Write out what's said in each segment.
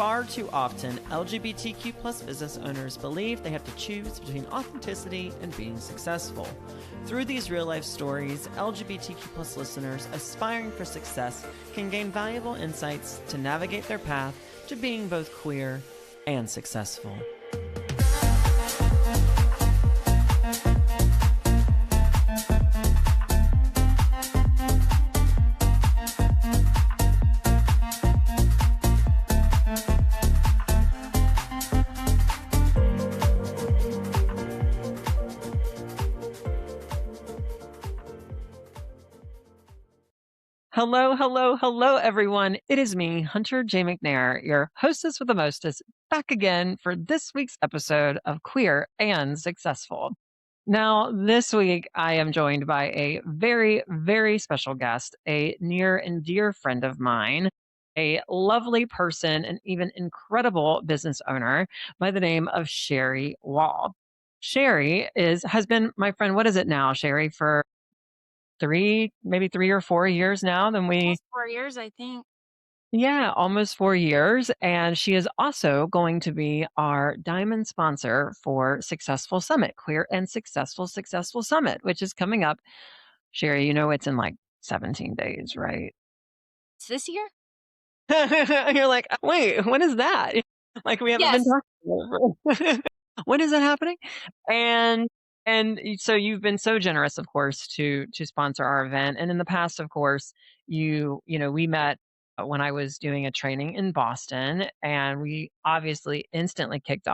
Far too often, LGBTQ plus business owners believe they have to choose between authenticity and being successful. Through these real-life stories, LGBTQ plus listeners aspiring for success can gain valuable insights to navigate their path to being both queer and successful. Hello, everyone. It is me, Hunter J. McNair, your hostess with the mostest, back again for this week's episode of Queer and Successful. Now, this week, I am joined by a very, very special guest, a near and dear friend of mine, a lovely person, and even incredible business owner by the name of Sheri Wall. Sheri has been my friend, what is it now, Sheri, for maybe 3 or 4 years now. Almost 4 years, I think. Yeah, almost 4 years. And she is also going to be our diamond sponsor for Successful Summit, Queer and Successful Summit, which is coming up. Sheri, it's in like 17 days, right? It's this year? You're like, wait, when is that? Like we haven't been Yes. talking about. When is it happening? And so you've been so generous, of course, to sponsor our event. And in the past, of course, we met when I was doing a training in Boston, and we obviously instantly kicked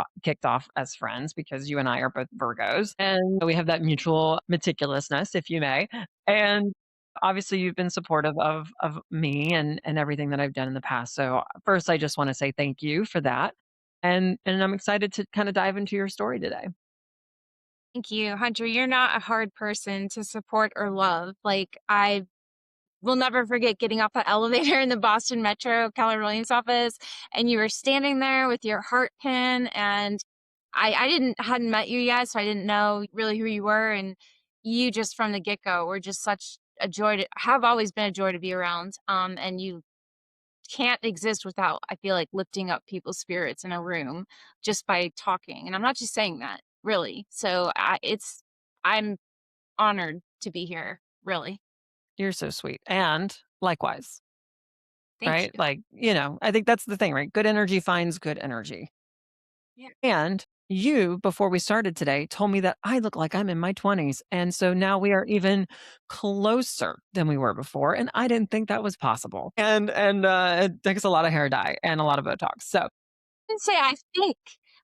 off as friends because you and I are both Virgos, and we have that mutual meticulousness, if you may. And obviously you've been supportive of me and everything that I've done in the past. So first, I just want to say thank you for that. And I'm excited to kind of dive into your story today. Thank you, Hunter. You're not a hard person to support or love. Like, I will never forget getting off the elevator in the Boston Metro Keller Williams office, and you were standing there with your heart pin, and I hadn't met you yet, so I didn't know really who you were, and you just from the get-go were just such a joy have always been a joy to be around. And you can't exist without, I feel like, lifting up people's spirits in a room just by talking. And I'm not just saying that, really. So I'm honored to be here, really. You're so sweet. And likewise, Thank right? you. Like, I think that's the thing, right? Good energy finds good energy. Yeah. And you, before we started today, told me that I look like I'm in my 20s. And so now we are even closer than we were before. And I didn't think that was possible. And it takes a lot of hair dye and a lot of Botox. So I didn't say I think,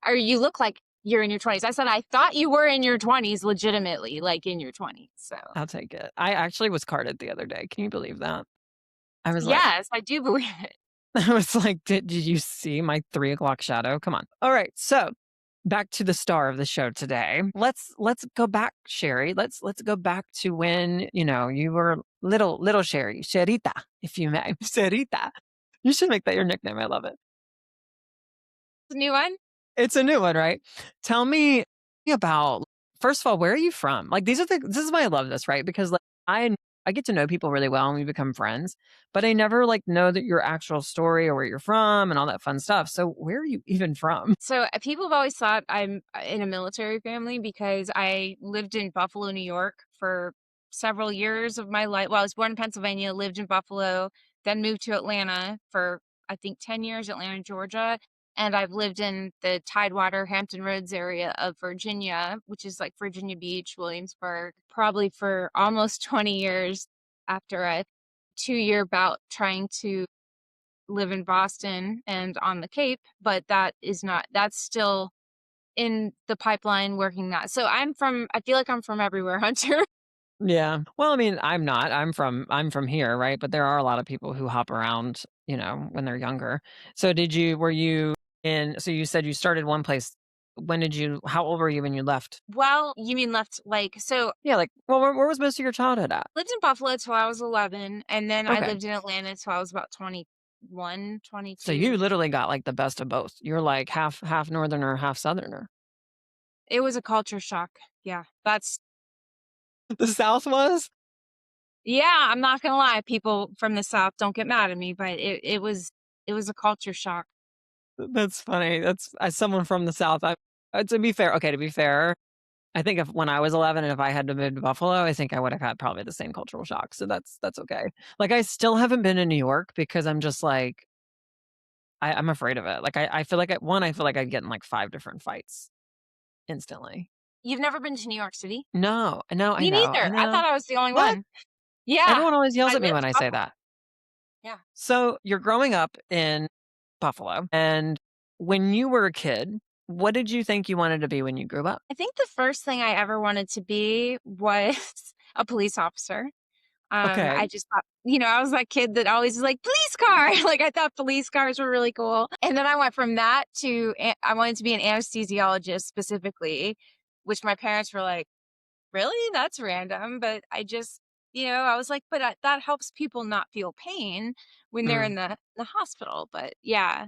or you look like you're in your 20s. I said I thought you were in your 20s, legitimately, like in your 20s. So I'll take it. I actually was carded the other day. Can you believe that? I was like, yes, I do believe it. I was like, did you see my 3 o'clock shadow? Come on. All right. So back to the star of the show today. Let's go back, Sheri. Let's go back to when, you were little Sheri, Sherita, if you may. Sherita. You should make that your nickname. I love it. It's a new one? It's a new one, right? Tell me about, first of all, where are you from? Like this is why I love this, right? Because like I get to know people really well and we become friends, but I never like know that your actual story or where you're from and all that fun stuff. So where are you even from? So people have always thought I'm in a military family because I lived in Buffalo, New York for several years of my life. Well, I was born in Pennsylvania, lived in Buffalo, then moved to Atlanta for, I think, 10 years, Atlanta, Georgia. And I've lived in the Tidewater, Hampton Roads area of Virginia, which is like Virginia Beach, Williamsburg, probably for almost 20 years after a 2-year bout trying to live in Boston and on the Cape, but that's still in the pipeline working that. So I feel like I'm from everywhere, Hunter. Yeah. Well, I mean, I'm not. I'm from here, right? But there are a lot of people who hop around, when they're younger. So so you said you started one place. How old were you when you left? Well, you mean left, like, so Yeah, like, well, where was most of your childhood at? lived in Buffalo till I was 11, and then I Okay. lived in Atlanta till I was about 21, So 22. you literally got like the best of both. You're like half northerner, half southerner. It was a culture shock. Yeah. The South was? Yeah, I'm not gonna lie. People from the South don't get mad at me, but it was a culture shock. That's funny. That's as someone from the South, to be fair, okay, to be fair, I think if when I was 11 and if I had to move to Buffalo, I think I would have had probably the same cultural shock. So that's okay. Like I still haven't been in New York because I'm just like I'm afraid of it. Like I feel like I feel like I'd get in like 5 different fights instantly. You've never been to New York City? No, no, I Me know, I neither. I know. thought I was the only What? one. Yeah. Everyone always yells I at me lived when in I say Buffalo. that. Yeah. So you're growing up in Buffalo, and when you were a kid, what did you think you wanted to be when you grew up? I think the first thing I ever wanted to be was a police officer. Okay. I just thought, I was that kid that always was like, police car. Like I thought police cars were really cool. And then I went from that to, I wanted to be an anesthesiologist specifically, which my parents were like, really? That's random. But I just, I was like, but that helps people not feel pain when they're Mm. in the hospital. But yeah,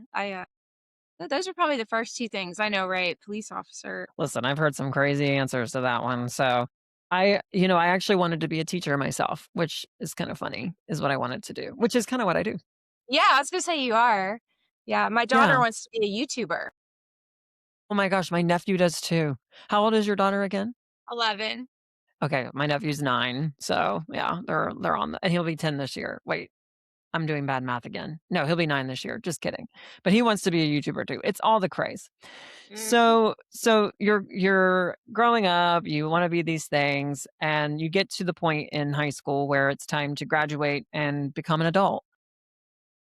those are probably the first two things I know, right? Police officer. Listen, I've heard some crazy answers to that one. So I actually wanted to be a teacher myself, which is kind of funny, is what I wanted to do, which is kind of what I do. Yeah, I was gonna say you are. Yeah, my daughter Yeah. wants to be a YouTuber. Oh my gosh, my nephew does too. How old is your daughter again? 11. Okay, my nephew's 9. So yeah, they're on and he'll be 10 this year. Wait, I'm doing bad math again. No, he'll be 9 this year. Just kidding. But he wants to be a YouTuber too. It's all the craze. Mhm. So you're growing up, you wanna be these things, and you get to the point in high school where it's time to graduate and become an adult.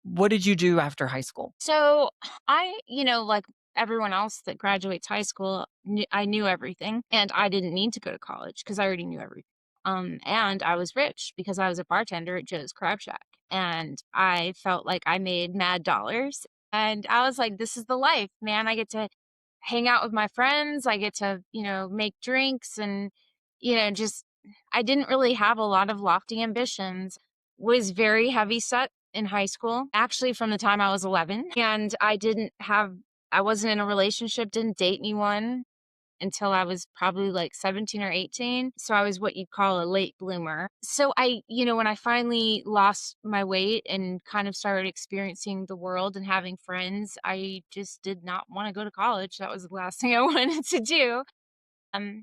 What did you do after high school? So like everyone else that graduates high school, I knew everything and I didn't need to go to college because I already knew everything. And I was rich because I was a bartender at Joe's Crab Shack and I felt like I made mad dollars. And I was like, this is the life, man. I get to hang out with my friends. I get to, make drinks and, just I didn't really have a lot of lofty ambitions. Was very heavy set in high school, actually from the time I was 11, and I wasn't in a relationship, didn't date anyone until I was probably like 17 or 18. So I was what you'd call a late bloomer. So when I finally lost my weight and kind of started experiencing the world and having friends, I just did not want to go to college. That was the last thing I wanted to do.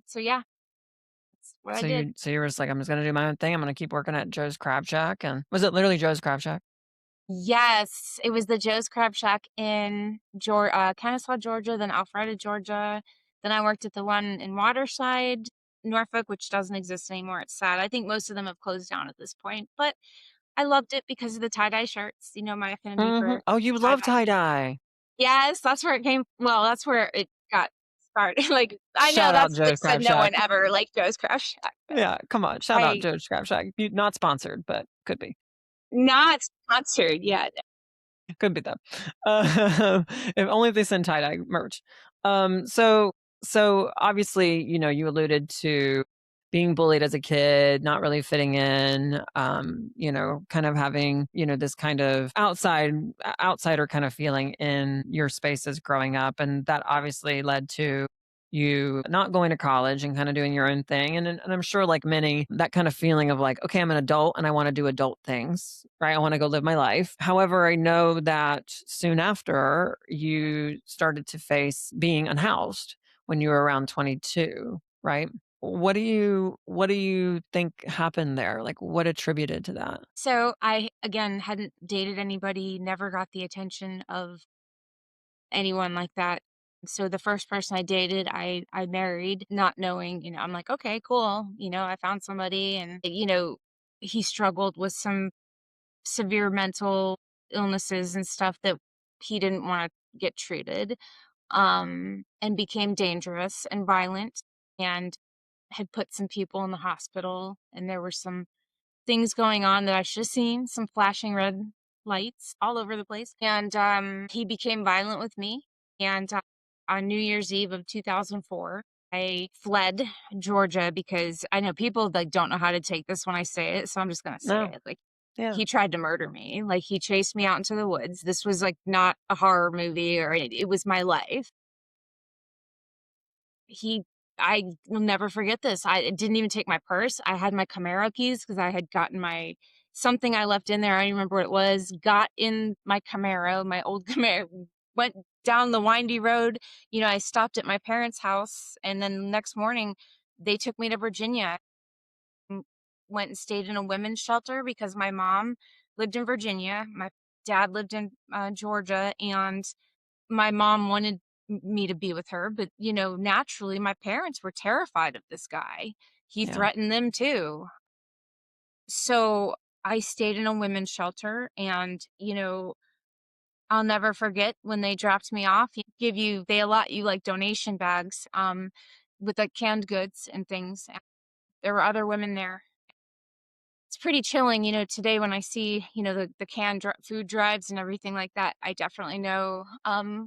So yeah, that's what I did. So you were just like, "I'm just gonna do my own thing. I'm gonna keep working at Joe's Crab Shack," and was it literally Joe's Crab Shack? Yes, it was the Joe's Crab Shack in Kennesaw, Georgia, then Alpharetta, Georgia. Then I worked at the one in Waterside, Norfolk, which doesn't exist anymore. It's sad. I think most of them have closed down at this point, but I loved it because of the tie-dye shirts, my affinity Mhm. for Oh, you love tie-dye. tie-dye. Yes, that's where it came well, that's where it got started. Like, I know Shout out that's like Joe's said Crab no Shack. one ever liked Joe's Crab Shack, but Yeah, come on. Shout out I Joe's Crab Shack. You not sponsored, but could be. not sponsored yet. Could be though. If only if they send tie-dye merch. So obviously, you alluded to being bullied as a kid, not really fitting in, kind of having, this kind of outsider kind of feeling in your spaces growing up. And that obviously led to you not going to college and kind of doing your own thing. And I'm sure, like many, that kind of feeling of like, okay, I'm an adult and I want to do adult things, right? I want to go live my life. However, I know that soon after you started to face being unhoused when you were around 22, right? What do you think happened there? Like what attributed to that? So I again hadn't dated anybody, never got the attention of anyone like that. So the first person I dated, I married, not knowing, I'm like, okay, cool. I found somebody and he struggled with some severe mental illnesses and stuff that he didn't want to get treated. And became dangerous and violent and had put some people in the hospital and there were some things going on that I should have seen, some flashing red lights all over the place. And he became violent with me. And on New Year's Eve of 2004, I fled Georgia because I know people like don't know how to take this when I say it, so I'm just gonna say No. it. Like Yeah. he tried to murder me. Like he chased me out into the woods. This was like not a horror movie or it was my life. He I will never forget this. I didn't even take my purse. I had my Camaro keys because I had gotten my something I left in there. I don't remember what it was. Got in my Camaro, my old Camaro. went down the windy road. I stopped at my parents' house, and then the next morning, they took me to Virginia. And went and stayed in a women's shelter because my mom lived in Virginia, my dad lived in, Georgia, and my mom wanted me to be with her, but, naturally, my parents were terrified of this guy. He Yeah. threatened them too. So, I stayed in a women's shelter, and, I'll never forget when they dropped me off. They allot you, like, donation bags, with, like, canned goods and things. And there were other women there. It's pretty chilling, today when I see, the canned food drives and everything like that. I definitely know,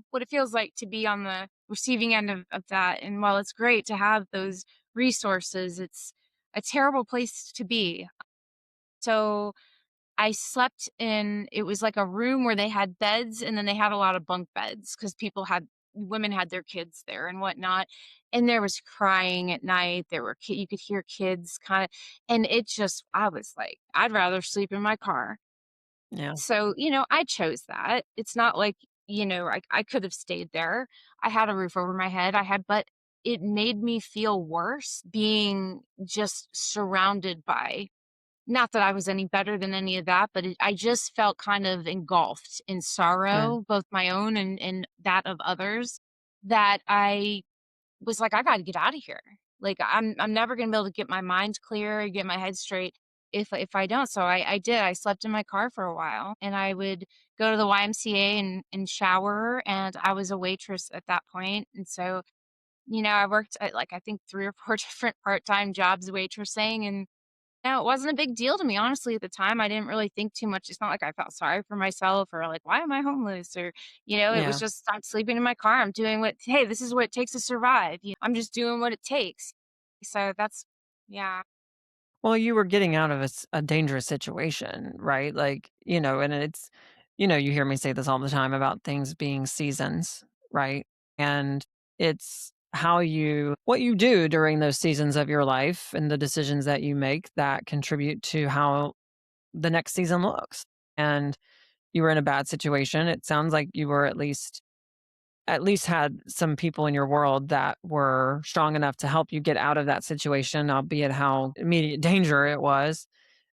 what it feels like to be on the receiving end of that. And while it's great to have those resources, it's a terrible place to be. So I slept in, it was like a room where they had beds, and then they had a lot of bunk beds because women had their kids there and whatnot. And there was crying at night. You could hear kids kind of, and I was like, I'd rather sleep in my car. Yeah. So, I chose that. It's not like, I could have stayed there. I had a roof over my head. But it made me feel worse being just surrounded by, not that I was any better than any of that, but I just felt kind of engulfed in Yeah. sorrow, both my own and that of others, that I was like, "I gotta get out of here." Like, I'm never gonna be able to get my mind clear, get my head straight if I don't. So I did. I slept in my car for a while, and I would go to the YMCA and shower, and I was a waitress at that point. And so, I worked at, like, I think 3 or 4 different part-time jobs waitressing, and no, it wasn't a big deal to me, honestly, at the time. I didn't really think too much. It's not like I felt sorry for myself or like, why am I homeless? Or, it was Yeah. just, I'm sleeping in my car. I'm doing hey, this is what it takes to survive. I'm just doing what it takes. So yeah. Well, you were getting out of a dangerous situation, right? Like, and it's, you hear me say this all the time about things being seasons, right? And it's what you do during those seasons of your life and the decisions that you make that contribute to how the next season looks. And you were in a bad situation. It sounds like you were at least had some people in your world that were strong enough to help you get out of that situation, albeit how immediate danger it was.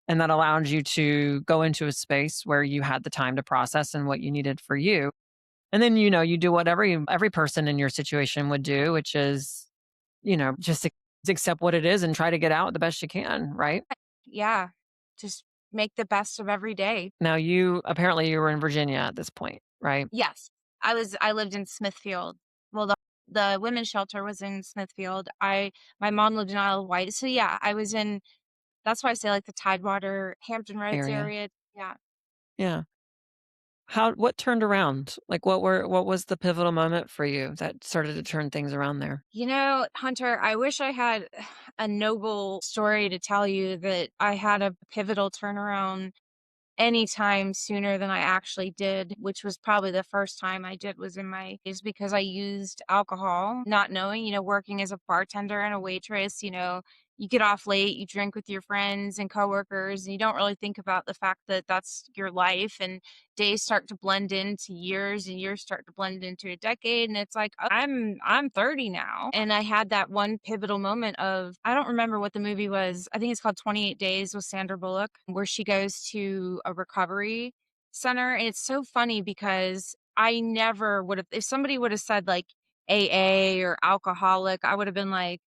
And that allowed you to go into a space where you had the time to process and what you needed for you. And then, you do what every person in your situation would do, which is, just accept what it is and try to get out the best you can. Right. Yeah. Just make the best of every day. Now, apparently you were in Virginia at this point, right? Yes. I lived in Smithfield. Well, the women's shelter was in Smithfield. My mom lived in Isle of Wight. So yeah, I was in, that's why I say like the Tidewater, Hampton Roads Area. area. Yeah. Yeah. What turned around? Like, what was the pivotal moment for you that started to turn things around there? Hunter, I wish I had a noble story to tell you that I had a pivotal turnaround anytime sooner than I actually did, which was probably the first time I did was in my is because I used alcohol, not knowing, working as a bartender and a waitress, you get off late, you drink with your friends and coworkers, and you don't really think about the fact that that's your life, and days start to blend into years and years start to blend into a decade, and it's like, "Oh, I'm 30 now." And I had that one pivotal moment of, I don't remember what the movie was. I think it's called 28 Days with Sandra Bullock, where she goes to a recovery center, and it's so funny because I never would have, if somebody would have said like AA or alcoholic, I would have been like,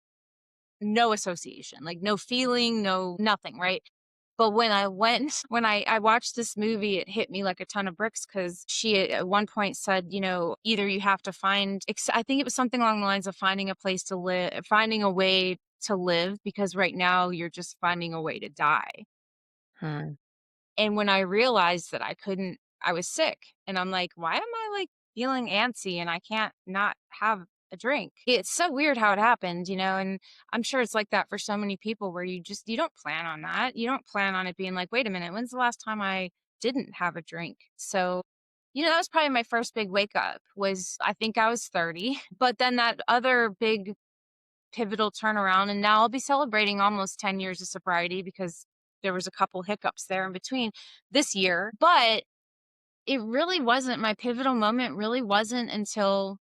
no association, like no feeling, no nothing, right? But when I went, when I watched this movie, it hit me like a ton of bricks because she at one point said, either you have to I think it was something along the lines of finding a place to live, finding a way to live, because right now you're just finding a way to die. Hmm. And when I realized that I was sick, and I'm like, why am I like feeling antsy and I can't not have a drink? It's so weird how it happened, and I'm sure it's like that for so many people where you don't plan on that. You don't plan on it being like, wait a minute, when's the last time I didn't have a drink? So, that was probably my first big wake up was, I think I was 30, but then that other big pivotal turnaround, and now I'll be celebrating almost 10 years of sobriety because there was a couple hiccups there in between this year. But it really wasn't my pivotal moment really wasn't until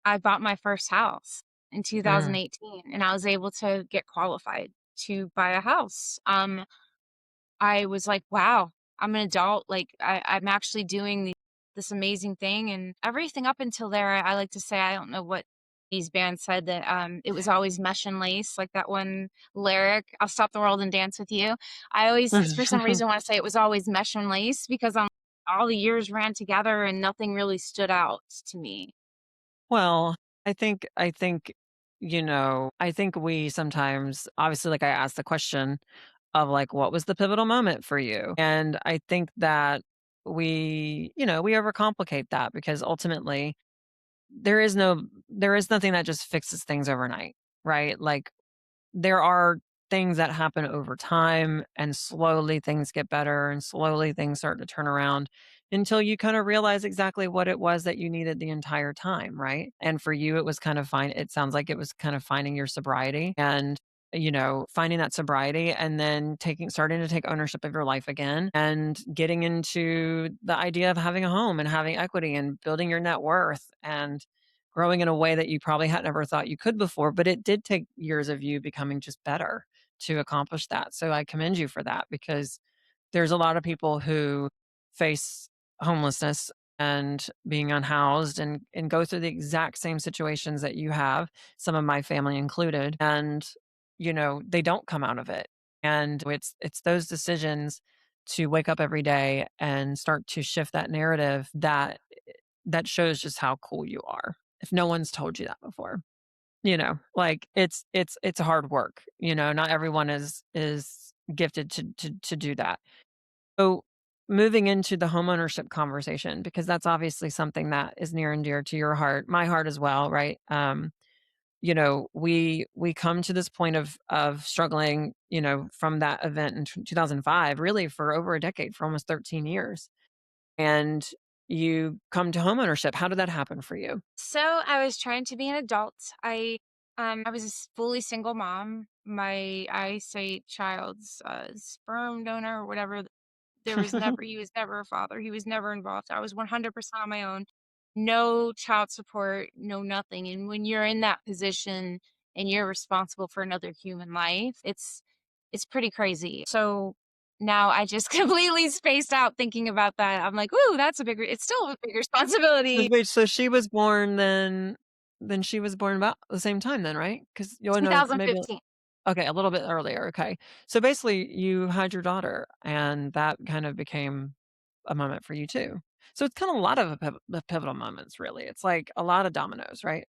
I bought my first house in Mm. 2018, and I was able to get qualified to buy a house. I was like, "Wow, I'm an adult, like, I'm actually doing this amazing thing," and everything up until there, I like to say, I don't know what these bands said that, it was always mesh and lace, like that one lyric, "I'll stop the world and dance with you." I always, for some reason, wanna say it was always mesh and lace because, all the years ran together and nothing really stood out to me. Well, I think, I think we sometimes obviously, like, I asked the question of, like, what was the pivotal moment for you? And I think that we overcomplicate that because ultimately there is nothing that just fixes things overnight, right? Like, there are things that happen over time and slowly things get better and slowly things start to turn around until you kind of realize exactly what it was that you needed the entire time, right? And for you it was kind of fine, it sounds like it was kind of finding your sobriety and finding that sobriety and then taking starting to take ownership of your life again and getting into the idea of having a home and having equity and building your net worth and growing in a way that you probably had never thought you could before, but it did take years of you becoming just better to accomplish that. So I commend you for that because there's a lot of people who face homelessness and being unhoused and go through the exact same situations that you have, some of my family included, and they don't come out of it. And it's those decisions to wake up every day and start to shift that narrative that shows just how cool you are, if no one's told you that before. Like, it's hard work, not everyone is gifted to do that. So, moving into the homeownership conversation, because that's obviously something that is near and dear to your heart, my heart as well, right? We come to this point of struggling, from that event in 2005, really for over a decade, for almost 13 years. And you come to homeownership. How did that happen for you? So I was trying to be an adult. I was a fully single mom. My eyesight child's sperm donor or whatever. There was never he was never a father. He was never involved. I was 100% on my own. No child support, no nothing. And when you're in that position and you're responsible for another human life, it's pretty crazy. So now I just completely spaced out thinking about that. I'm like, "Ooh, that's a big it's still a big responsibility." Wait, so she was born then she was born about the same time then, right? 'Cause you know, maybe 2015. okay, a little bit earlier, okay. So basically you had your daughter, and that kind of became a moment for you too. So it's kinda a lot of the pivotal moments, really. It's like a lot of dominoes, right?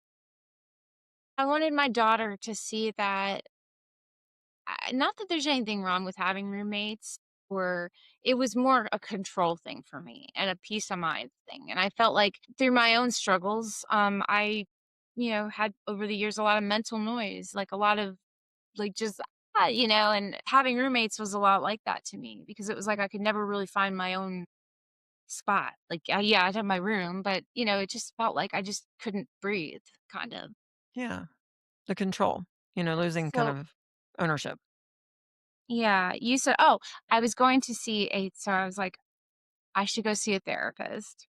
I wanted my daughter to see that not that there's anything wrong with having roommates, or it was more a control thing for me and a peace of mind thing. And I felt like through my own struggles, I, had over the years a lot of mental noise, like a lot of like just and having roommates was a lot like that to me because it was like I could never really find my own spot. Like, yeah, I'd have my room, but it just felt like I just couldn't breathe, kind of. Yeah, the control, losing kind So of ownership. yeah, you said, oh, I was going to see a so I was like, I should go see a therapist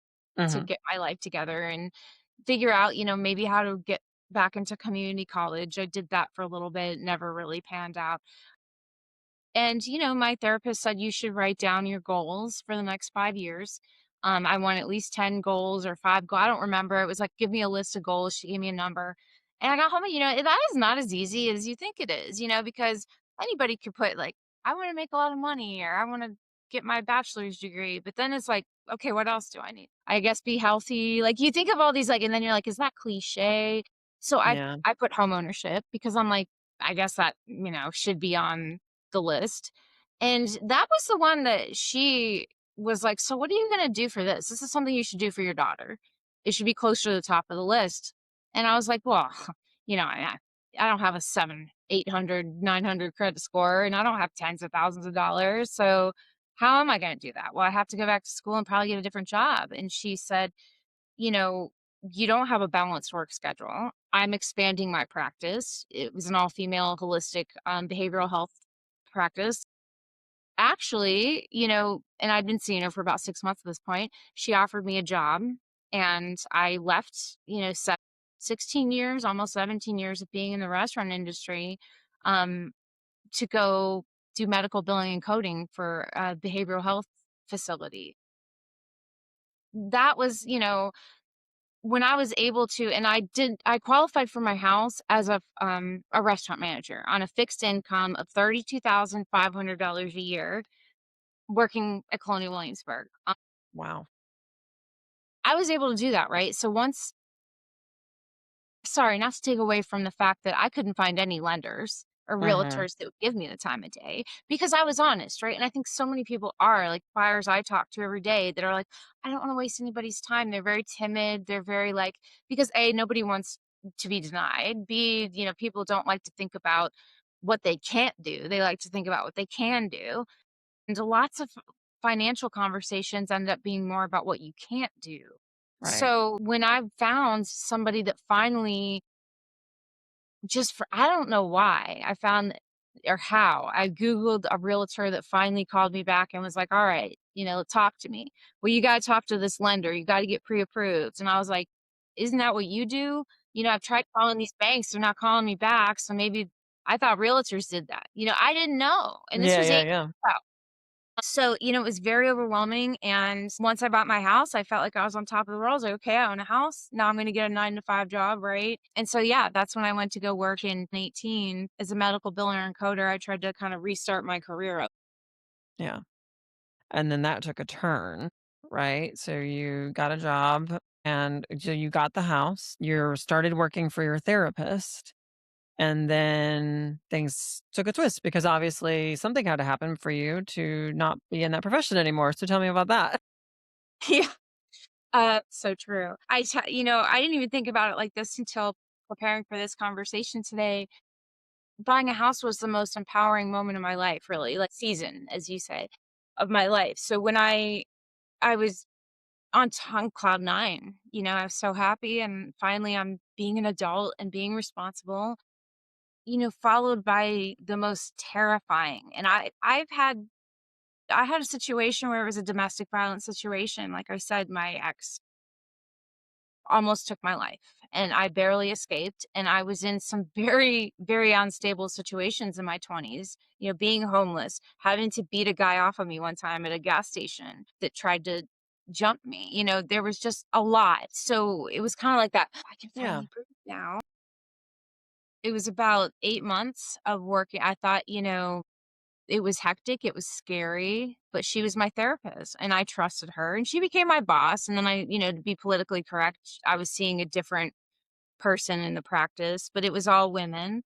to Mhm. get my life together and figure out, maybe how to get back into community college. I did that for a little bit, never really panned out. And, my therapist said you should write down your goals for the next 5 years. I want at least 10 goals or five goals. I don't remember. It was like, give me a list of goals. She gave me a number. And I got home, and, that is not as easy as you think it is, because anybody could put, like, I want to make a lot of money or I want to get my bachelor's degree. But then it's like, okay, what else do I need? I guess be healthy. Like, you think of all these, like, and then you're like, is that cliche? So Yeah. I put home ownership because I'm like, I guess that, should be on the list. And that was the one that she was like, "So what are you gonna do for this? This is something you should do for your daughter. It should be closer to the top of the list." And I was like, "Well, I don't have a 7, 800, 900 credit score, and I don't have tens of thousands of dollars. So how am I gonna do that? Well, I have to go back to school and probably get a different job." And she said, you know, "You don't have a balanced work schedule. I'm expanding my practice." It was an all-female holistic, behavioral health practice. actually, and I'd been seeing her for about 6 months at this point, she offered me a job, and I left, 16 years, almost 17 years of being in the restaurant industry, um, to go do medical billing and coding for a behavioral health facility. That was, when I was able to, and I qualified for my house as a restaurant manager on a fixed income of $32,500 a year working at Colonial Williamsburg. Wow. I was able to do that, right? So once sorry, not to take away from the fact that I couldn't find any lenders or Mhm. realtors that would give me the time of day because I was honest, right? And I think so many people are like buyers I talk to every day that are like, I don't want to waste anybody's time. They're very timid. They're very like, because A, nobody wants to be denied. B, people don't like to think about what they can't do. They like to think about what they can do. And lots of financial conversations end up being more about what you can't do. Right. So when I found somebody that finally just for I don't know why, I found or how, I Googled a realtor that finally called me back and was like, "All right, talk to me. Well, you gotta talk to this lender. You gotta get pre-approved." And I was like, "Isn't that what you do? I've tried calling these banks, they're not calling me back, so maybe I thought realtors did that." I didn't know, and this Yeah, was yeah, 8 yeah. months out. So, it was very overwhelming, and once I bought my house, I felt like I was on top of the world. I was like, "Okay, I own a house. Now I'm gonna get a 9 to 5 job, right?" And so, yeah, that's when I went to go work in 18 as a medical biller and coder. I tried to kind of restart my career up. Yeah. And then that took a turn, right? So you got a job and so you got the house, you started working for your therapist, and then things took a twist because obviously something had to happen for you to not be in that profession anymore. So tell me about that. Yeah, so true. I didn't even think about it like this until preparing for this conversation today. Buying a house was the most empowering moment of my life, really, like season, as you say, of my life. So when I was on cloud 9, I was so happy, and finally, I'm being an adult and being responsible, followed by the most terrifying, and I had a situation where it was a domestic violence situation. Like I said, my ex almost took my life, and I barely escaped, and I was in some very, very unstable situations in my 20s, being homeless, having to beat a guy off of me one time at a gas station that tried to jump me. There was just a lot. So it was kind of like that. I can Yeah. finally breathe now. It was about 8 months of working. I thought, it was hectic, it was scary, but she was my therapist and I trusted her and she became my boss. And then to be politically correct, I was seeing a different person in the practice, but it was all women.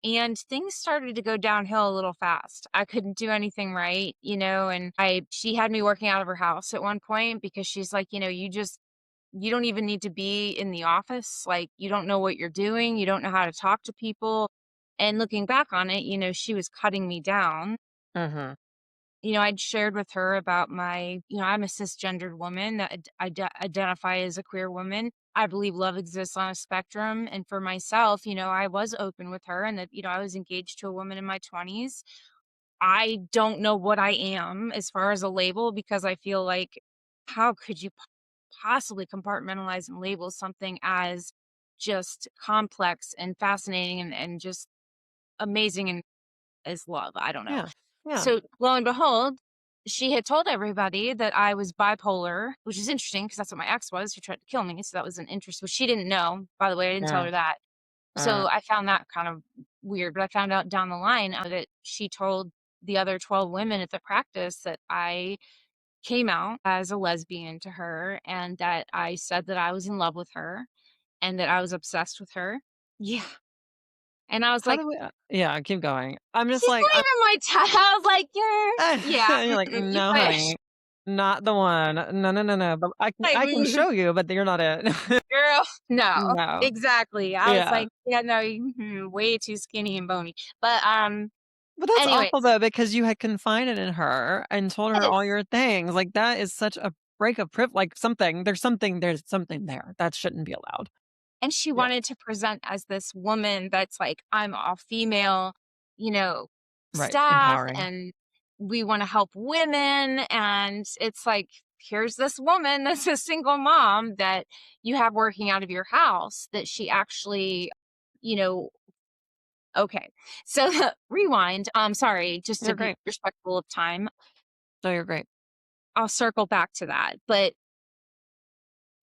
And things started to go downhill a little fast. I couldn't do anything right, and she had me working out of her house at one point because she's like, you don't even need to be in the office. Like, you don't know what you're doing, you don't know how to talk to people. And looking back on it, she was cutting me down. Mhm. I'd shared with her about I'm a cisgendered woman that identify as a queer woman. I believe love exists on a spectrum. And for myself, I was open with her and that, I was engaged to a woman in my 20s. I don't know what I am as far as a label because I feel like, how could you possibly compartmentalize and label something as just complex and fascinating and just amazing and as love? I don't know. Yeah. Yeah. So, lo and behold, she had told everybody that I was bipolar, which is interesting because that's what my ex was, who tried to kill me, so that was an interest but she didn't know, by the way, I didn't tell Mm, her that. mm. So, I found that kind of weird, but I found out down the line that she told the other 12 women at the practice that I came out as a lesbian to her and that I said that I was in love with her and that I was obsessed with her. Yeah, and I was How like, do we yeah, keep going. I'm just "She's like, not even my type." I was like, yeah, you're like, you "No, wish." honey, not the one. No, no, no, no, but Like, I can show you, but you're not it." girl, no, No. exactly. I was Yeah. like, "Yeah, no, way too skinny and bony." But, But that's anyways, awful though, because you had confided in her and told her all yes, your things. Like, that is such a break of like, there's something there. That shouldn't be allowed. and she Yeah. wanted to present as this woman that's like, "I'm all female," you know, Right. staff Empowering. and we want to help women. And it's like, here's this woman that's a single mom that you have working out of your house that she actually, you know, okay. So rewind. Sorry, just to You're be great. respectful of time. No, you're great. I'll circle back to that. But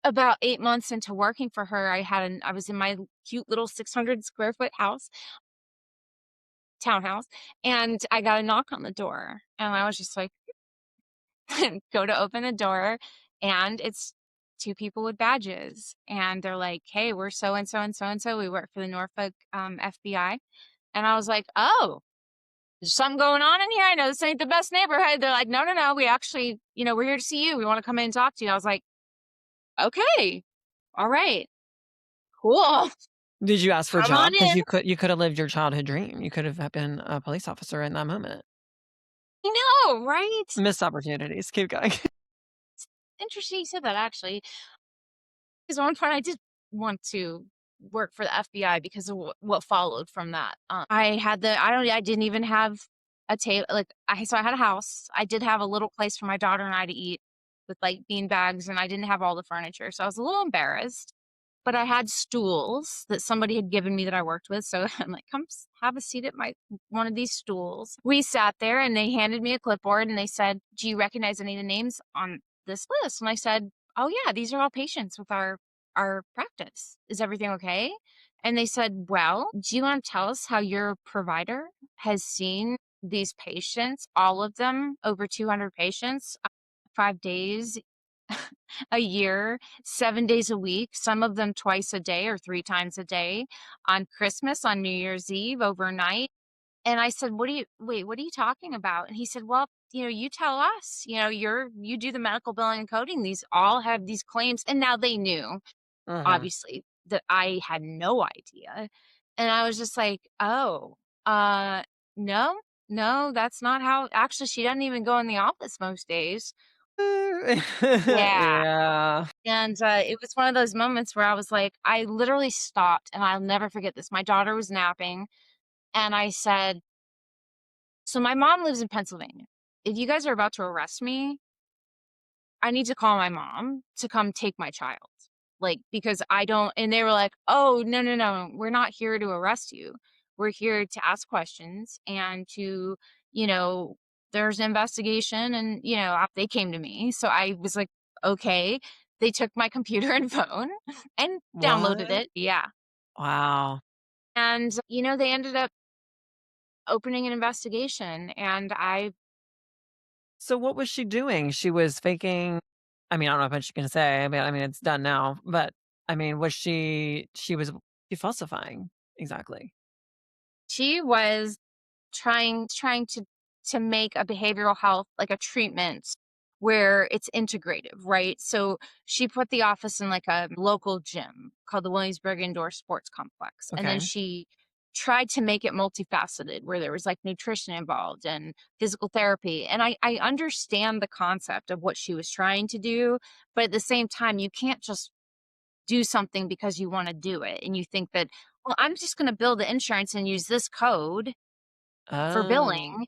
about 8 months into working for her, I was in my cute little 600 square foot house, townhouse, and I got a knock on the door. And I was just like, go to open the door, and it's two people with badges. And they're like, hey, we're so and so and so and so. We work for the Norfolk FBI. And I was like, oh, there's something going on in here. I know this ain't the best neighborhood. They're like, no, no, no. We actually, we're here to see you. We want to come in and talk to you. I was like, okay, all right, cool. Did you ask for a Come on job? Because in. you could have lived your childhood dream. You could have been a police officer in that moment. I know, right? Missed opportunities. Keep going. Interesting you said that actually. Because at one point I did want to work for the FBI because of what followed from that. I didn't even have a table. So I had a house. I did have a little place for my daughter and I to eat with like bean bags, and I didn't have all the furniture. So I was a little embarrassed. But I had stools that somebody had given me that I worked with. So I'm like, come have a seat at my one of these stools. We sat there and they handed me a clipboard and they said, do you recognize any of the names on this list? And I said, oh yeah, these are all patients with our practice. Is everything okay? And they said, well, do you want to tell us how your provider has seen these patients, all of them, over 200 patients, 5 days a year, 7 days a week, some of them twice a day or 3 times a day, on Christmas, on New Year's Eve, overnight. And I said, what are you talking about? And he said, well, you tell us, you do the medical billing and coding. These all have these claims. And now they knew, Mhm. obviously, that I had no idea. And I was just like, oh, uh, no, no, that's not how, actually, she doesn't even go in the office most days. Yeah. Yeah. And it was one of those moments where I was like, I literally stopped, and I'll never forget this. My daughter was napping, and I said, so my mom lives in Pennsylvania. If you guys are about to arrest me, I need to call my mom to come take my child. Like, because I don't, and they were like, oh, no, no, no, we're not here to arrest you. We're here to ask questions and to, you know, there's an investigation. And, they came to me. So I was like, okay. They took my computer and phone and downloaded What? it. Yeah. Wow. And, they ended up opening an investigation. And So what was she doing? She was faking I mean, I don't know how much you can say, but I mean, it's done now, but I mean, was she was she falsifying? Exactly. she was trying to make a behavioral health like a treatment where it's integrative, right? So she put the office in like a local gym called the Williamsburg Indoor Sports Complex, and then Okay. she tried to make it multifaceted where there was like nutrition involved and physical therapy. And I understand the concept of what she was trying to do, but at the same time you can't just do something because you want to do it and you think that, well, I'm just going to bill the insurance and use this code for Oh. billing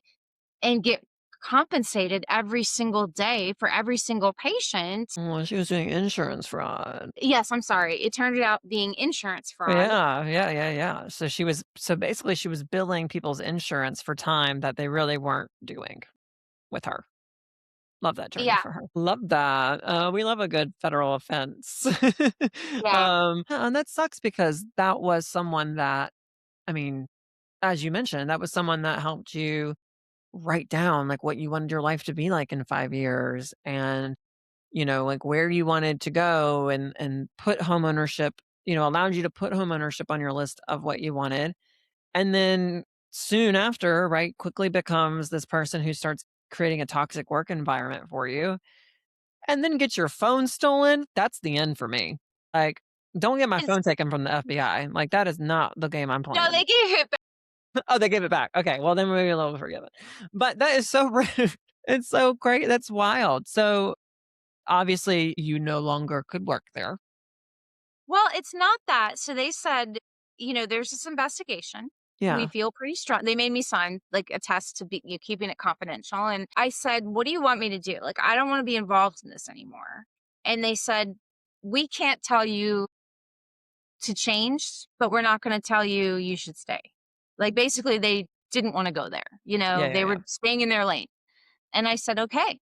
and get compensated every single day for every single patient. Well, she was doing insurance fraud. Yes, I'm sorry. It turned out being insurance fraud. Yeah, yeah, yeah, yeah. So basically she was billing people's insurance for time that they really weren't doing with her. Love that journey Yeah, for her. Love that. We love a good federal offense. yeah. And that sucks because that was someone that, I mean, as you mentioned, that was someone that helped you write down like what you wanted your life to be like in 5 years and, like where you wanted to go and put homeownership, allowed you to put homeownership on your list of what you wanted. And then soon after, right, quickly becomes this person who starts creating a toxic work environment for you and then get your phone stolen, that's the end for me. Like, don't get my It's, phone taken from the FBI. Like, that is not the game I'm no, playing. they gave it back. Oh, they gave it back. Okay, well, then maybe a little forgiven. But that is so rude. It's so great. That's wild. So, obviously, you no longer could work there. Well, it's not that. So they said, there's this investigation. we Yeah. feel pretty strong. They made me sign like a test to be you keeping it confidential. And I said, what do you want me to do? Like, I don't want to be involved in this anymore. And they said, we can't tell you to change, but we're not going to tell you you should stay. Like, basically, they didn't want to go there. Yeah, They yeah, were yeah. staying in their lane. And I said, okay.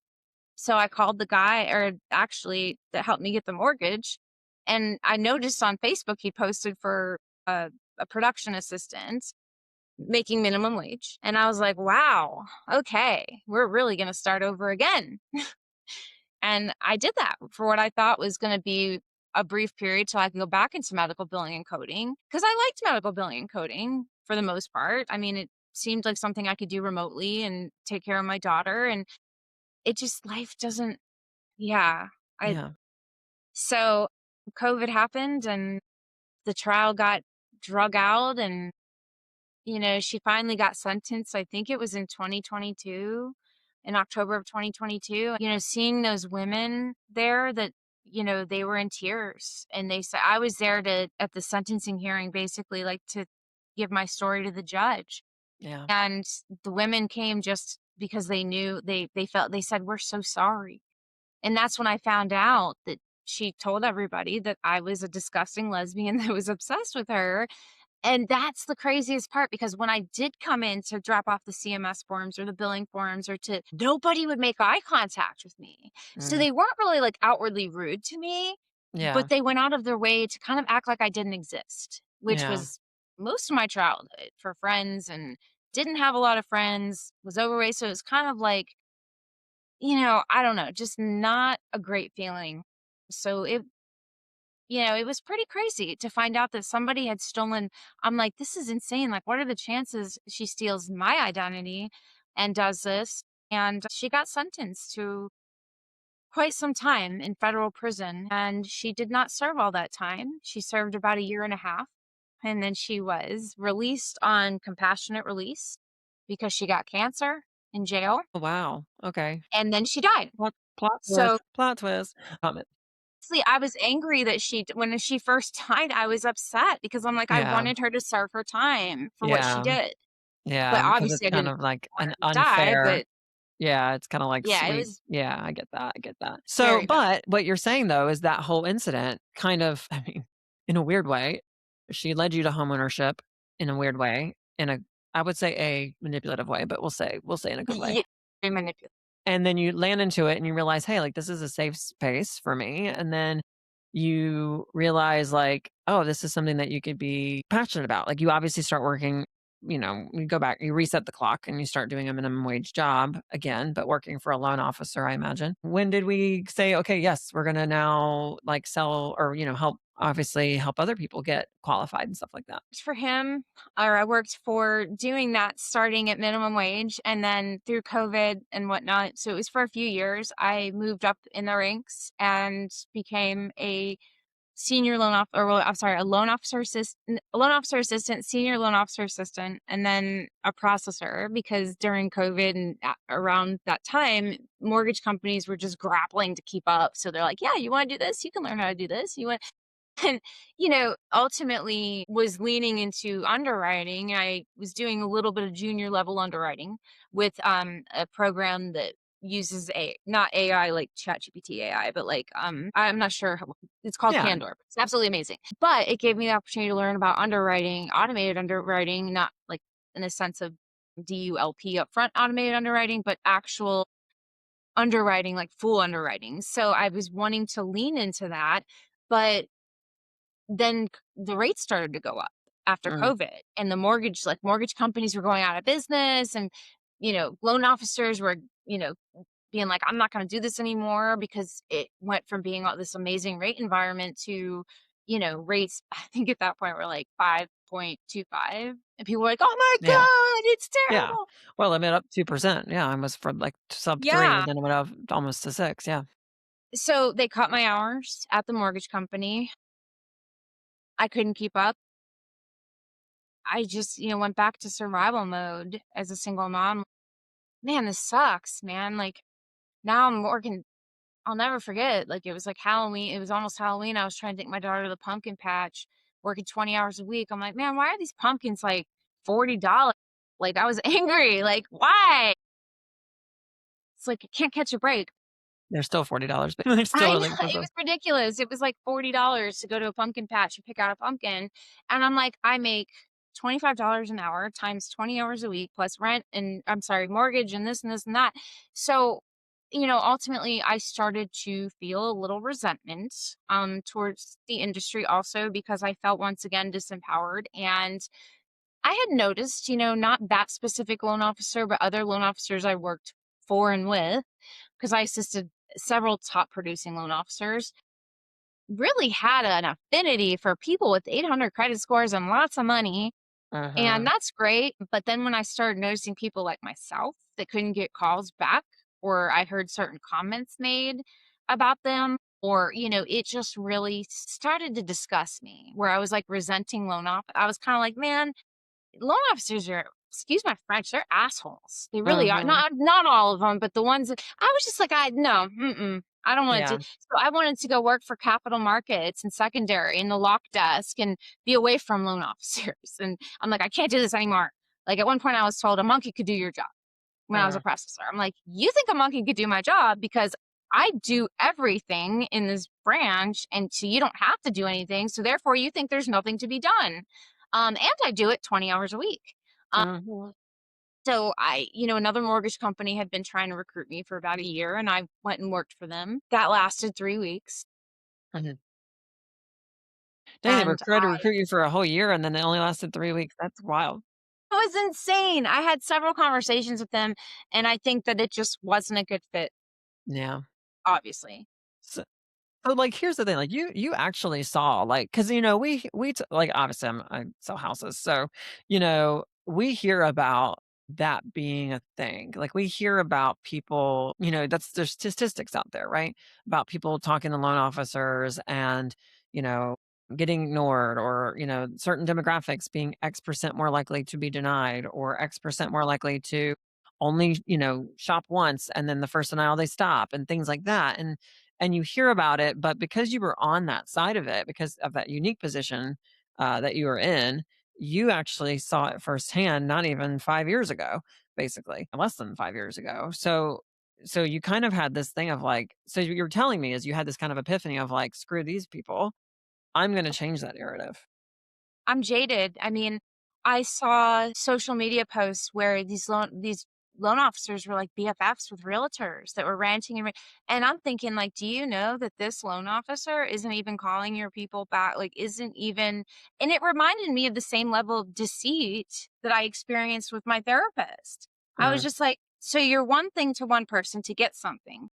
So I called the guy, or actually, that helped me get the mortgage. And I noticed on Facebook he posted for a production assistant making minimum wage. And I was like, wow, okay, we're really going to start over again. And I did that for what I thought was going to be a brief period till I could go back into medical billing and coding, because I liked medical billing and coding for the most part. I mean, it seemed like something I could do remotely and take care of my daughter. And it just, life doesn't, yeah. I, Yeah. so COVID happened and the trial got drug out, and she finally got sentenced. I think it was in 2022, in October of 2022. Seeing those women there that, they were in tears, and they said I was there to at the sentencing hearing, basically like to give my story to the judge. Yeah. And the women came just because they knew they felt they said, "We're so sorry." And that's when I found out that she told everybody that I was a disgusting lesbian that was obsessed with her. And that's the craziest part, because when I did come in to drop off the CMS forms or the billing forms, or to nobody would make eye contact with me. So Mm. they weren't really like outwardly rude to me, Yeah. but they went out of their way to kind of act like I didn't exist, which Yeah. was most of my childhood for friends, and didn't have a lot of friends, was overweight. So it was kind of like, I don't know, just not a great feeling. So it was pretty crazy to find out that somebody had stolen. I'm like, this is insane. Like, what are the chances she steals my identity and does this? And she got sentenced to quite some time in federal prison. And she did not serve all that time. She served about a year and a half. And then she was released on compassionate release because she got cancer in jail. Oh, wow. Okay. And then she died. Plot So twist. Plot twist. Comment. honestly, I was angry that when she first died, I was upset because I'm like, I Yeah. wanted her to serve her time for what she Yeah. did. Yeah. But Because it's obviously I kind didn't of like want an her to die, unfair. but Yeah, it's kinda like yeah, it sweet. was Yeah, I get that, I get that. So, very bad. but what you're saying though is that whole incident kind of I mean, in a weird way, she led you to homeownership in a weird way, in a I would say a manipulative way, but we'll say in a good way. Yeah, very manipulative. And then you land into it and you realize, "Hey, like, this is a safe space for me." And then you realize, like, "Oh, this is something that you could be passionate about." Like, you obviously start working, you go back, you reset the clock and you start doing a minimum wage job again, but working for a loan officer, I imagine. When did we say, "Okay, yes, we're gonna now, like, sell or, help obviously help other people get qualified and stuff like that?" For him, or I worked for doing that starting at minimum wage and then through COVID and whatnot. So it was for a few years. I moved up in the ranks and became a senior loan off or well, I'm sorry, a loan officer assistant, senior loan officer assistant, and then a processor, because during COVID and around that time, mortgage companies were just grappling to keep up. So they're like, yeah, you want to do this? You can learn how to do this. You want and, ultimately was leaning into underwriting. I was doing a little bit of junior level underwriting with a program that uses not AI like ChatGPT AI, but like I'm not sure it's called Yeah, Candor. It's absolutely amazing. But it gave me the opportunity to learn about underwriting, automated underwriting, not like in the sense of DULP upfront automated underwriting, but actual underwriting, like full underwriting. So I was wanting to lean into that, but then the rates started to go up after mm, COVID, and mortgage companies were going out of business, and, loan officers were, being like, I'm not going to do this anymore, because it went from being this amazing rate environment to, rates, I think at that point were like 5.25. And people were like, oh my yeah, God, it's yeah. terrible. Well, I made up 2%. Yeah, I was from, like, sub 3, Yeah. then it went up almost to 6, yeah. So they cut my hours at the mortgage company. I couldn't keep up. I just, went back to survival mode as a single mom. Man, this sucks, man. Like, now I'm working. I'll never forget. Like, it was like Halloween. It was almost Halloween. I was trying to take my daughter to the pumpkin patch, working 20 hours a week. I'm like, man, why are these pumpkins like $40. Like, I was angry, like, "Why?" It's like, I can't catch a break. They're still $40, but they're still I know, really it expensive. was ridiculous. It was like $40 to go to a pumpkin patch and pick out a pumpkin, and I'm like, "I make $25 an hour times 20 hours a week plus rent and I'm sorry, mortgage and this and that." So, ultimately, I started to feel a little resentment, towards the industry also because I felt once again disempowered, and I had noticed, not that specific loan officer, but other loan officers I worked for and with, because I assisted several top producing loan officers, really had an affinity for people with 800 credit scores and lots of money. And Uh-huh. that's great. But then when I started noticing people like myself that couldn't get calls back, or I heard certain comments made about them, or, it just really started to disgust me where I was like resenting loan off. I was kind of like, man, loan officers are, excuse my French, they're assholes. They really are. Uh-huh. Not all of them, but the ones that I was just like, I no, I don't want to Yeah. do. So I wanted to go work for capital markets and secondary in the lock desk and be away from loan officers. And I'm like, I can't do this anymore. Like at one point, I was told a monkey could do your job when I was a Uh, processor. I'm like, you think a monkey could do my job because I do everything in this branch, and so you don't have to do anything. So therefore, you think there's nothing to be done. And I do it 20 hours a week. Um, mhm, so another mortgage company had been trying to recruit me for about a year, and I went and worked for them. That lasted 3 weeks, mhm. Dang, they were and trying to recruit you for a whole year, and then it only lasted 3 weeks. That's wild. it was insane. I had several conversations with them, and I think that it just wasn't a good fit. Yeah. Obviously, So, like, here's the thing, like, you actually saw, like, because like, obviously, I sell houses, so, we hear about that being a thing. Like, we hear about people, there's statistics out there, right? About people talking to loan officers and, you know, getting ignored or, certain demographics being X% more likely to be denied or X% more likely to only, shop once and then the first denial they stop and things like that. And you hear about it, but because you were on that side of it, because of that unique position that you were in, you actually saw it firsthand. Not even 5 years ago, basically, less than 5 years ago. So you kind of had this thing of like, so you're telling me is you had this kind of epiphany of like, screw these people, I'm going to change that narrative. I'm jaded. I mean, I saw social media posts where these loan officers were like BFFs with realtors that were ranting and I'm thinking like, do you know that this loan officer isn't even calling your people back? Like, isn't even, and it reminded me of the same level of deceit that I experienced with my therapist. I was Uh, just like, so you're one thing to one person to get something.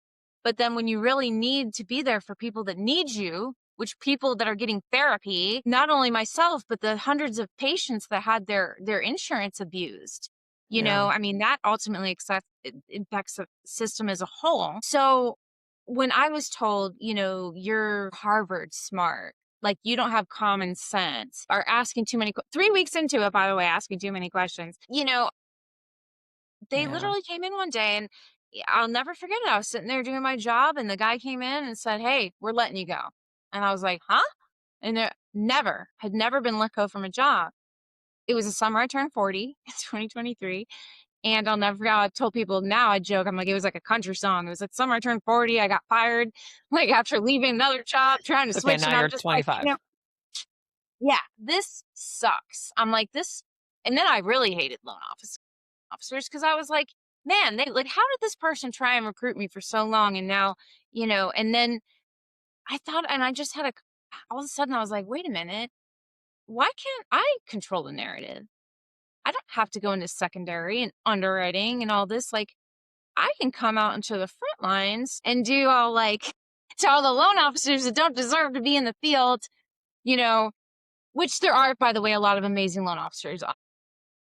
But then when you really need to be there for people that need you, which people that are getting therapy, not only myself, but the hundreds of patients that had their insurance abused. yeah, I mean, that ultimately it impacts the system as a whole. So when I was told, you're Harvard smart, like you don't have common sense, or asking too many, 3 weeks into it, by the way, asking too many questions, they yeah. literally came in one day and I'll never forget it. I was sitting there doing my job and the guy came in and said, "Hey, we're letting you go." And I was like, "Huh?" And had never been let go from a job. It was the summer I turned 40 in 2023. And I'll never forget, I told people now, I joke, I'm like, it was like a country song. It was like summer I turned 40, I got fired, like after leaving another job, trying to Okay, switch. now And I'm you're just like, 25. yeah, this sucks. I'm like, this. And then I really hated loan officers because I was like, man, they like, how did this person try and recruit me for so long? And now, and then I thought, and I just had all of a sudden I was like, wait a minute, why can't I control the narrative? I don't have to go into secondary and underwriting and all this. Like, I can come out into the front lines and do all like to all the loan officers that don't deserve to be in the field, you know, which there are, by the way, a lot of amazing loan officers. I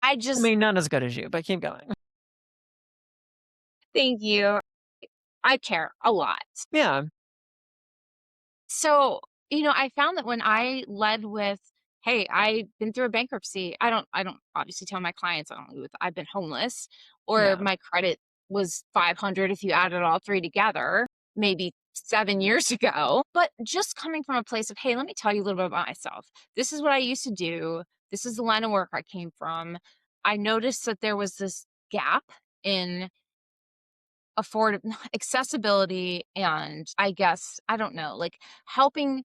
I just mean, not as good as you, but keep going. thank you. I care a lot. Yeah, So, I found that when I led with, "Hey, I've been through a bankruptcy." I don't obviously tell my clients I don't lead with, "I've been homeless," or yeah. my credit was 500 if you added all 3 together, maybe 7 years ago. But just coming from a place of, hey, let me tell you a little bit about myself. This is what I used to do. This is the line of work I came from. I noticed that there was this gap in afford accessibility and, I guess, I don't know, like helping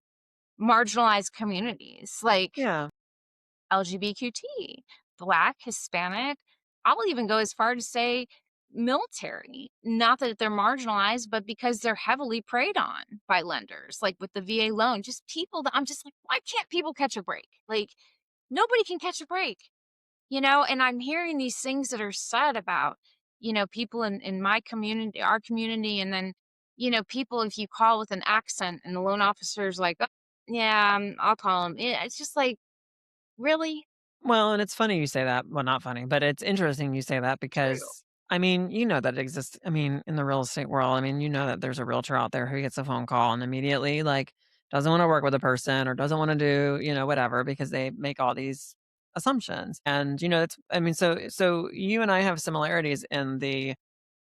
marginalized communities like Yeah. LGBTQ, Black, Hispanic. I'll even go as far to say military. Not that they're marginalized, but because they're heavily preyed on by lenders, like with the VA loan, just people that I'm just like, why can't people catch a break? Like, nobody can catch a break, and I'm hearing these things that are said about, people in my community, our community, and then, people, if you call with an accent and the loan officer's like, "Oh, yeah, I'll call him." It's just like, really? Well, and it's funny you say that. Well, not funny, but it's interesting you say that True. because I mean, you know that it exists. I mean, in the real estate world, I mean, you know that there's a realtor out there who gets a phone call and immediately like doesn't want to work with a person or doesn't want to do, whatever because they make all these assumptions. And it's I mean, so you and I have similarities in the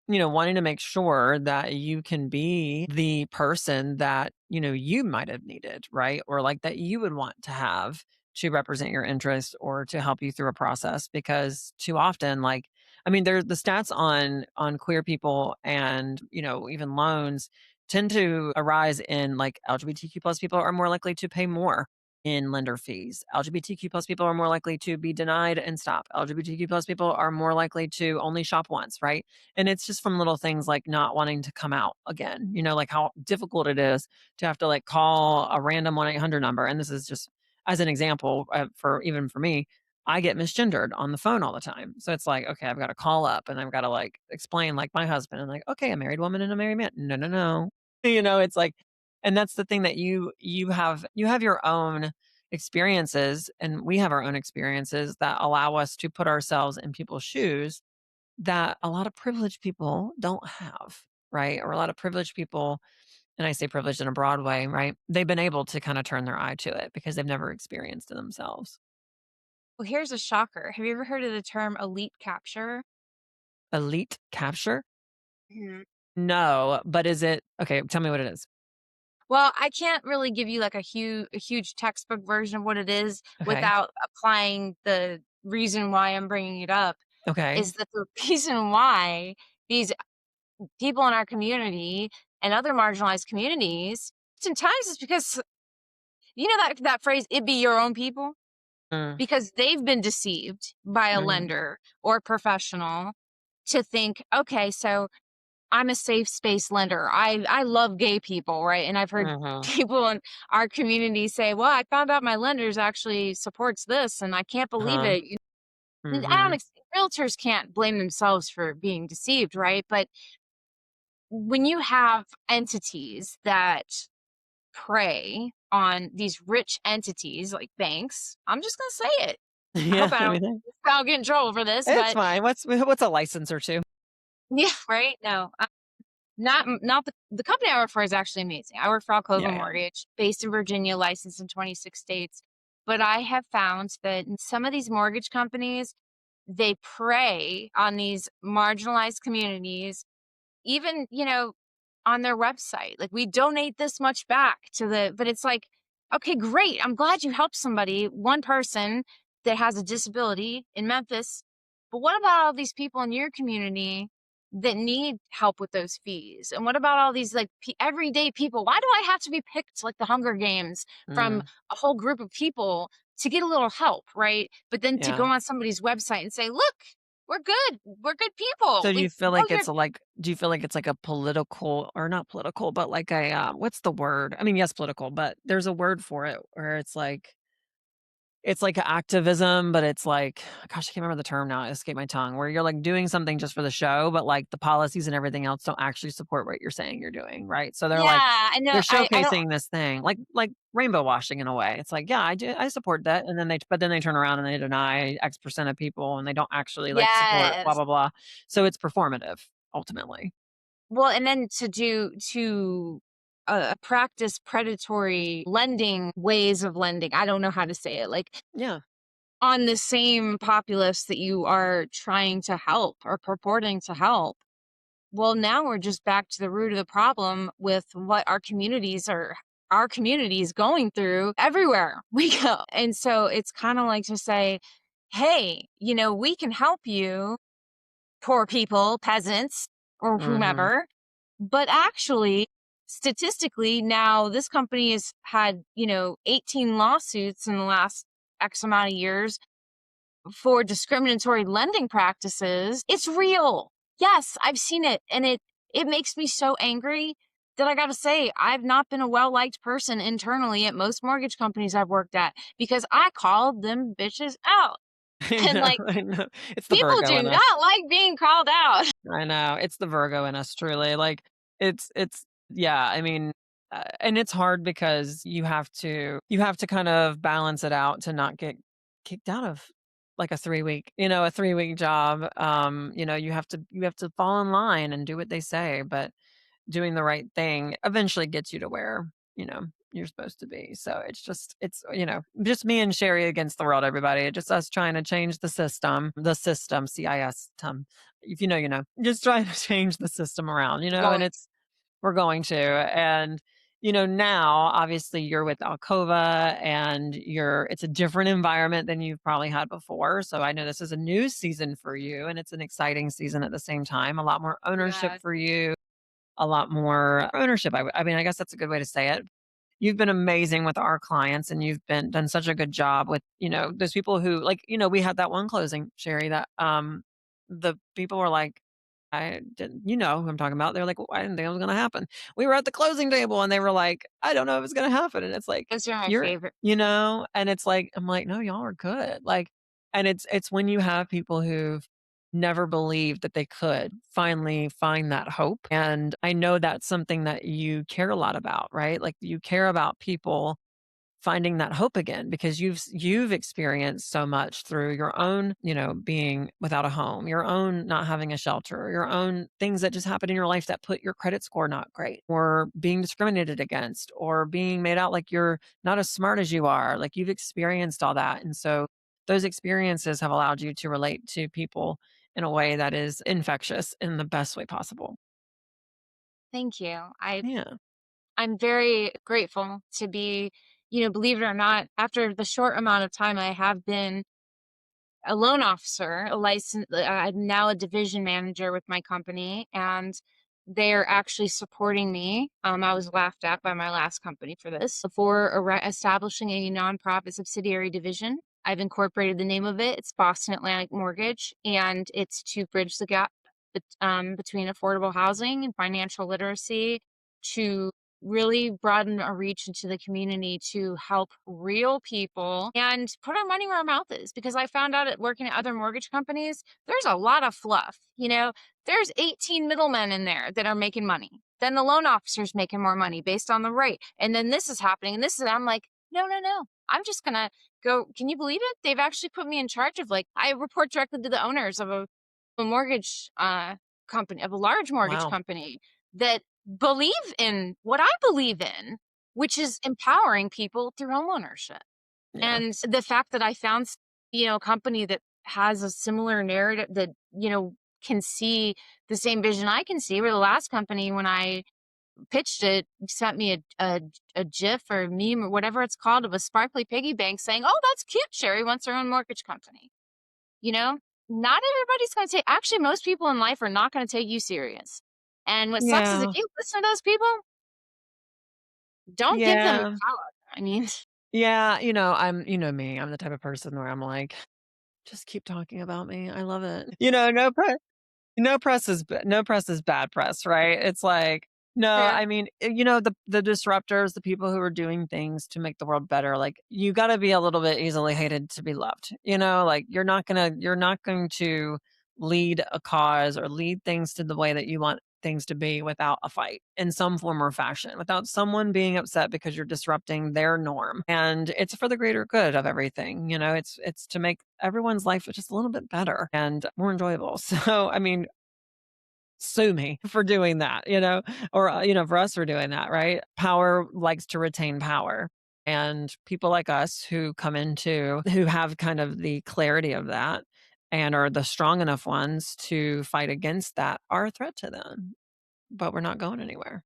wanting to make sure that you can be the person that, you might have needed, right? Or like that you would want to have to represent your interests or to help you through a process because too often like I mean there's the stats on queer people and, even loans tend to arise in like LGBTQ plus people are more likely to pay more in lender fees. LGBTQ plus people are more likely to be denied and stop. LGBTQ plus people are more likely to only shop once, right? And it's just from little things like not wanting to come out again, like how difficult it is to have to like call a random 1-800 number. And this is just as an example for even for me, I get misgendered on the phone all the time. So it's like, okay, I've got to call up and I've got to like explain like my husband and like, okay, a married woman and a married man. No, no, no. It's like, and that's the thing that you have your own experiences and we have our own experiences that allow us to put ourselves in people's shoes that a lot of privileged people don't have, right? Or a lot of privileged people, and I say privileged in a broad way, right? They've been able to kind of turn their eye to it because they've never experienced it themselves. Well, here's a shocker. Have you ever heard of the term elite capture? Elite capture? Mhm. No, but is it okay? Tell me what it is. Well, I can't really give you like a huge textbook version of what it is Okay. without applying the reason why I'm bringing it up. Okay. Is that the reason why these people in our community and other marginalized communities, sometimes it's because that phrase, "It be your own people," Mm, because they've been deceived by a mhm, lender or professional to think, "Okay, so I'm a safe space lender. I love gay people," right? And I've heard mhm, people in our community say, "Well, I found out my lenders actually supports this, and I can't believe huh, it." And I don't mhm. realtors can't blame themselves for being deceived, right? But when you have entities that prey on these rich entities like banks, I'm just gonna say it. I Yeah, hope I I don't mean, I'll get in trouble for this, it's but fine. What's a license or two? yeah, right? No, not the company I work for is actually amazing. I work for Yeah, ALCOVO yeah. Mortgage, based in Virginia, licensed in 26 states. But I have found that in some of these mortgage companies, they prey on these marginalized communities, even, on their website. Like, we donate this much back but it's like, okay, great. I'm glad you helped somebody, one person that has a disability in Memphis. But what about all these people in your community that need help with those fees? And what about all these like everyday people? Why do I have to be picked like the Hunger Games from Mm, a whole group of people to get a little help, right? But then to yeah. go on somebody's website and say, look, we're good. We're good So people. do We you feel know like you're. it's a, like do you feel like it's like a political or not political, but like a, what's the word? I mean, yes, political, but there's a word for it where it's like activism, but it's like, gosh, I can't remember the term now. It escaped my tongue. Where you're like doing something just for the show, but like the policies and everything else don't actually support what you're saying you're doing, right? So they're like Yeah, I they're know. I don't. showcasing this thing, like rainbow washing in a way. It's like, yeah, I support that, and then they turn around and they deny X percent of people, and they don't actually like support blah Yes. blah blah. So it's performative ultimately. Well, and then to practice predatory lending ways of lending. I don't know how to say it. Like Yeah. on the same populace that you are trying to help or purporting to help. well, now we're just back to the root of the problem with what our community is going through everywhere we go. And so it's kind of like to say, hey, we can help you, poor people, peasants, or Mhm. whomever. But actually, statistically, now this company has had, 18 lawsuits in the last X amount of years for discriminatory lending practices. It's real. Yes, I've seen it. And it makes me so angry that I gotta say, I've not been a well-liked person internally at most mortgage companies I've worked at because I called them bitches out. I And know, like, I know. It's the people Virgo do in us. not like being called out. I know. It's the Virgo in us, truly. Like, it's yeah, I mean, and it's hard because you have to kind of balance it out to not get kicked out of like a 3-week job. You have to fall in line and do what they say, but doing the right thing eventually gets you to where, you're supposed to be. So it's just me and Sherry against the world, everybody. It's just us trying to change the system, CIS. If you know, you know, just trying to change the system around, and Going, we're going to. And, now obviously you're with Alcova and it's a different environment than you've probably had before. So I know this is a new season for you and it's an exciting season at the same time, a lot more ownership yeah, for you, a lot more ownership. I mean, I guess that's a good way to say it. You've been amazing with our clients and you've been done such a good job with, those people who like, we had that one closing, Sherry, that the people were like, I didn't, who I'm talking about. They're like, well, I didn't think it was gonna happen. We were at the closing table and they were like, I don't know if it's gonna happen. And it's like, those are my you're, favorite. and it's like, I'm like, no, y'all are good. Like, and it's when you have people who've never believed that they could finally find that hope. And I know that's something that you care a lot about, right? Like you care about people finding that hope again because you've experienced so much through your own, being without a home, your own not having a shelter, your own things that just happened in your life that put your credit score not great, or being discriminated against, or being made out like you're not as smart as you are. Like you've experienced all that. And so those experiences have allowed you to relate to people in a way that is infectious in the best way possible. Thank you. Yeah. I'm very grateful to be, believe it or not, after the short amount of time I have been a loan officer, I'm now a division manager with my company, and they're actually supporting me. I was laughed at by my last company for this, for establishing a nonprofit subsidiary division. I've incorporated the name of it. It's Boston Atlantic Mortgage, and it's to bridge the gap between affordable housing and financial literacy, to really broaden our reach into the community to help real people and put our money where our mouth is. Because I found out at working at other mortgage companies, there's a lot of fluff. There's 18 middlemen in there that are making money. Then the loan officer's making more money based on the rate. And then this is happening. And I'm like, no, no, no. I'm just going to go. Can you believe it? They've actually put me in charge of, like, I report directly to the owners of a mortgage company, of a large mortgage Wow. company that believe in what I believe in, which is empowering people through homeownership. Yeah. And the fact that I found, a company that has a similar narrative that, can see the same vision I can see, where the last company, when I pitched it, sent me a GIF or meme or whatever it's called of a sparkly piggy bank saying, oh, that's cute. Sherry wants her own mortgage company. You know, not everybody's going to take, actually, most people in life are not going to take you serious. And what sucks is if Yeah. you listen to those people, don't give them Yeah. your power. I mean, Yeah, me, I'm the type of person where I'm like, just keep talking about me. I love it. No press is bad press, right? It's like, no, yeah, I mean, the disruptors, the people who are doing things to make the world better, like you got to be a little bit easily hated to be loved. Like you're not going to lead a cause or lead things to the way that you want things to be without a fight in some form or fashion, without someone being upset because you're disrupting their norm. And it's for the greater good of everything. It's to make everyone's life just a little bit better and more enjoyable. So, I mean, sue me for doing that, or, for us for doing that, right? Power likes to retain power. And people like us who have kind of the clarity of that and are the strong enough ones to fight against that are a threat to them, but we're not going anywhere.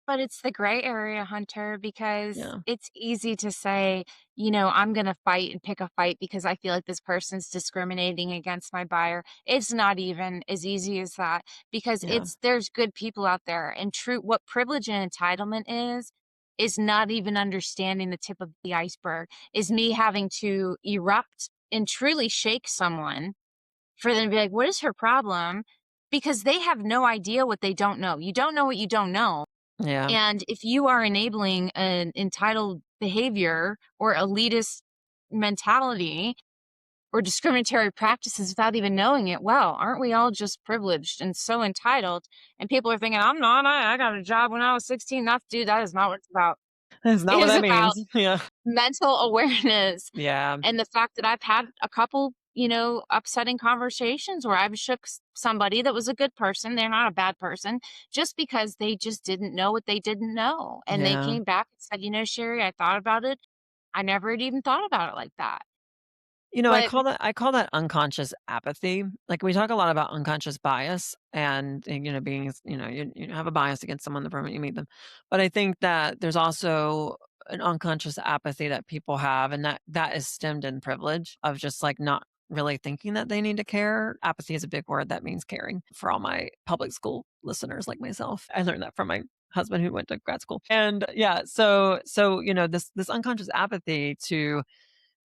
But it's the gray area, Hunter, because Yeah. it's easy to say, I'm going to fight and pick a fight because I feel like this person's discriminating against my buyer. It's not even as easy as that because Yeah. there's good people out there. And true, what privilege and entitlement is not even understanding the tip of the iceberg, is me having to erupt and truly shake someone for them to be like, what is her problem? Because they have no idea what they don't know. You don't know what you don't know. Yeah. And if you are enabling an entitled behavior or elitist mentality or discriminatory practices without even knowing it, well, aren't we all just privileged and so entitled? And people are thinking, I'm not, I got a job when I was 16. That is not what it's about. That's not It what is that about means. Yeah. mental awareness Yeah. and the fact that I've had a couple, upsetting conversations where I've shook somebody that was a good person. They're not a bad person just because they just didn't know what they didn't know. And they Yeah. came back and said, Sheri, I thought about it. I never had even thought about it like that. But I call that unconscious apathy. Like, we talk a lot about unconscious bias and being, you have a bias against someone the moment you meet them. But I think that there's also an unconscious apathy that people have, and that is stemmed in privilege of just like not really thinking that they need to care. Apathy is a big word that means caring for all my public school listeners like myself. I learned that from my husband who went to grad school. And yeah, this unconscious apathy to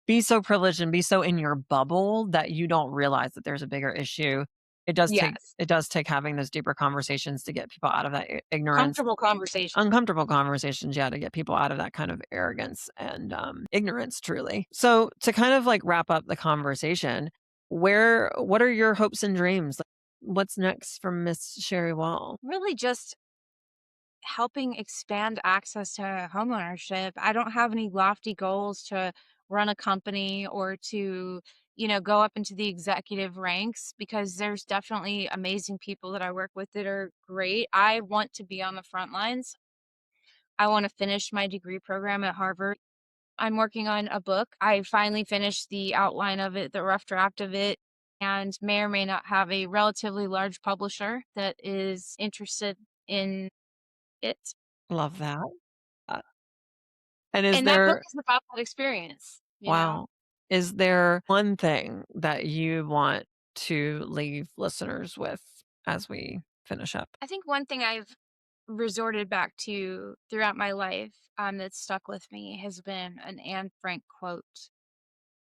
be so privileged and be so in your bubble that you don't realize that there's a bigger issue. yes, It does take having those deeper conversations to get people out of that ignorance, comfortable conversation. uncomfortable conversations, yeah, to get people out of that kind of arrogance and ignorance, truly. So to kind of like wrap up the conversation, what are your hopes and dreams? Like, what's next from Miss Sheri Wall? Really just helping expand access to homeownership. I don't have any lofty goals to run a company or to, go up into the executive ranks because there's definitely amazing people that I work with that are great. I want to be on the front lines. I want to finish my degree program at Harvard. I'm working on a book. I finally finished the outline of it, the rough draft of it, and may or may not have a relatively large publisher that is interested in it. Love that. Uh, and is And that book there is about that experience. Wow. Is there one thing that you want to leave listeners with as we finish up? I think one thing I've resorted back to throughout my life, that's stuck with me has been an Anne Frank quote,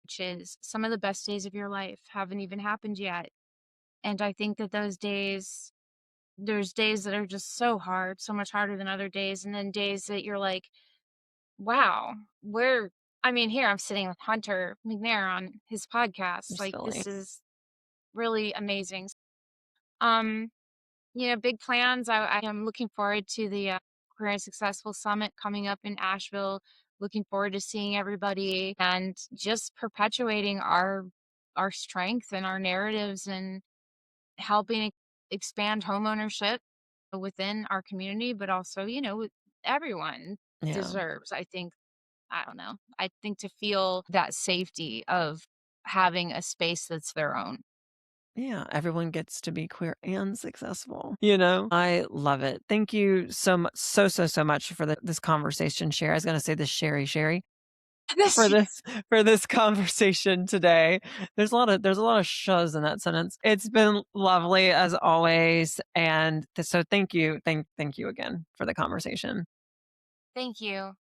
which is, "Some of the best days of your life haven't even happened yet." And I think that there's days that are just so hard, so much harder than other days, and then days that you're like, "Wow, here I'm sitting with Hunter McNair on his You're podcast, like, silly. this is really amazing." Um big plans. I am looking forward to the Career and Successful Summit coming up in Asheville. Looking forward to seeing everybody and just perpetuating our strength and our narratives and helping expand homeownership within our community, but also, everyone Yeah. deserves, I think, I don't know. I think to feel that safety of having a space that's their own. Yeah. Everyone gets to be queer and successful. I love it. Thank you so much, so much for this conversation, Sherry. I was going to say this, Sherry, for This this conversation today. There's a lot of shows in that sentence. It's been lovely as always, and so thank you again for the conversation. Thank you.